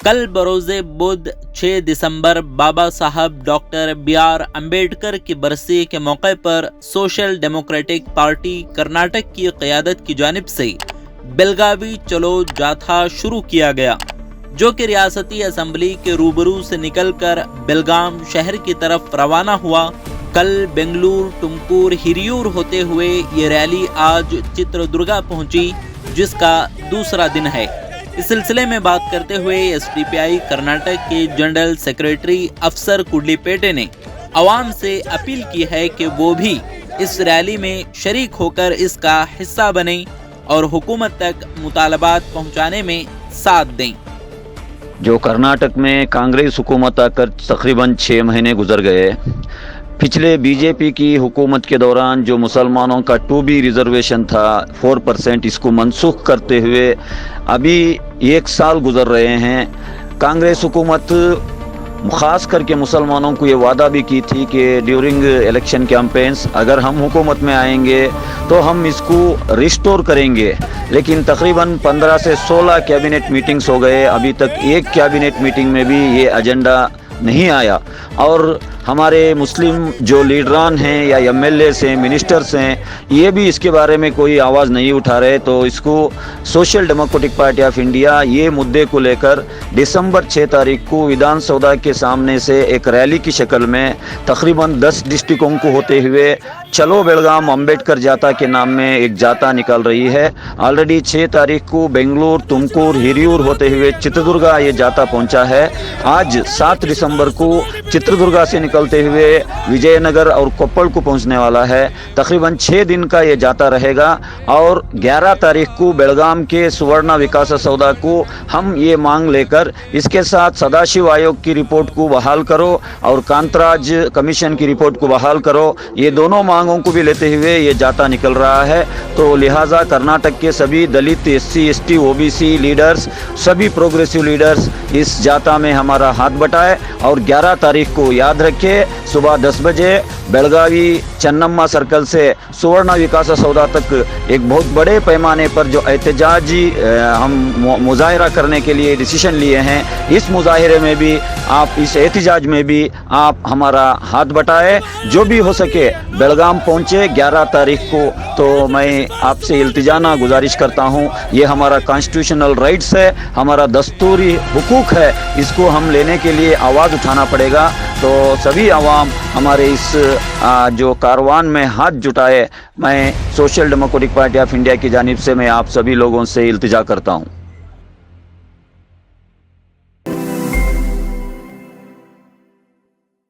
कल बरोज़े बुध 6 दिसंबर बाबा साहब doctor B R. Ambedkar की बरसी के मौके पर सोशल डेमोक्रेटिक पार्टी कर्नाटक की क़यादत की जानिब से बेलगावी चलो जाथा शुरू किया गया, जो कि रियासती असम्बली के रूबरू से निकलकर बेलगाम शहर की तरफ रवाना हुआ। कल बेंगलुरु, टुमकुर, हिरियूर होते हुए ये रैली आज चित्रदुर्गा पहुंची, जिसका दूसरा दिन है। इस सिलसिले में बात करते हुए एसडीपीआई कर्नाटक के जनरल सेक्रेटरी अफसर कुडलीपेटे ने आवाम से अपील की है कि वो भी इस रैली में शरीक होकर इसका हिस्सा बने और हुकूमत तक मुतालबात पहुंचाने में साथ दें। जो कर्नाटक में कांग्रेस हुकूमत आकर तकरीबन 6 महीने गुजर गए। पिछले बीजेपी की हुकूमत के दौरान जो मुसलमानों का 2B रिजर्वेशन था 4%, इसको मनसूख करते हुए अभी 1 साल गुजर रहे हैं। कांग्रेस हुकूमत ख़ास करके मुसलमानों को ये वादा भी की थी कि ड्यूरिंग इलेक्शन कैंपेन्स अगर हम हुकूमत में आएंगे तो हम इसको रिस्टोर करेंगे, लेकिन तकरीबन 15 से 16 कैबिनेट मीटिंग्स हो गए, अभी तक एक कैबिनेट मीटिंग में भी ये एजेंडा नहीं आया। और हमारे मुस्लिम जो लीडरान हैं या एमएलएस हैं, मिनिस्टर्स हैं, ये भी इसके बारे में कोई आवाज़ नहीं उठा रहे। तो इसको social democratic party of India ये मुद्दे को लेकर दिसंबर 6 तारीख को विधानसभा के सामने से एक रैली की शक्ल में तकरीबन 10 डिस्ट्रिक्टों को होते हुए चलो बेलगाम अम्बेडकर जाता के नाम में एक जाता निकल रही है। ऑलरेडी 6 तारीख को बेंगलुरु, तुमकुर, हिरियूर होते हुए चित्रदुर्गा ये जाता पहुंचा है। आज 7 दिसंबर को चित्रदुर्गा से निकलते हुए विजयनगर और कोप्पल को पहुंचने वाला है। तकरीबन 6 दिन का ये जाता रहेगा और 11 तारीख को बेलगाम के सुवर्ण विकास सौदा को हम ये मांग लेकर इसके साथ सदाशिव आयोग की रिपोर्ट को बहाल करो और कांतराज कमीशन की रिपोर्ट को बहाल करो, ये दोनों मांगों को भी लेते हुए ये जाता निकल रहा है। तो लिहाजा कर्नाटक के सभी दलित, एससी, एसटी, ओबीसी लीडर्स, सभी प्रोग्रेसिव लीडर्स इस जाता में हमारा हाथ बटाए और 11 तारीख को याद रखें सुबह 10 बजे बेलगावी चन्नम्मा सर्कल से सुवर्ण विकास सौदा तक एक बहुत बड़े पैमाने पर जो एहतजाजी हम मुजाहिरा करने के लिए डिसीजन लिए हैं, इस मुजाहिरे में भी आप, इस एहतजाज में भी आप हमारा हाथ बटाए। जो भी हो सके बेलगाम पहुंचे 11 तारीख को। तो मैं आपसे इल्तिजाना गुजारिश करता हूं, ये हमारा कॉन्स्टिट्यूशनल राइट्स है, हमारा दस्तूरी हुकूक है, इसको हम लेने के लिए आवाज़ उठाना पड़ेगा। तो सभी आवाम हमारे इस जो कारवान में हाथ जुटाए, मैं social democratic party of India की जानिब से मैं आप सभी लोगों से इल्तिजा करता हूं।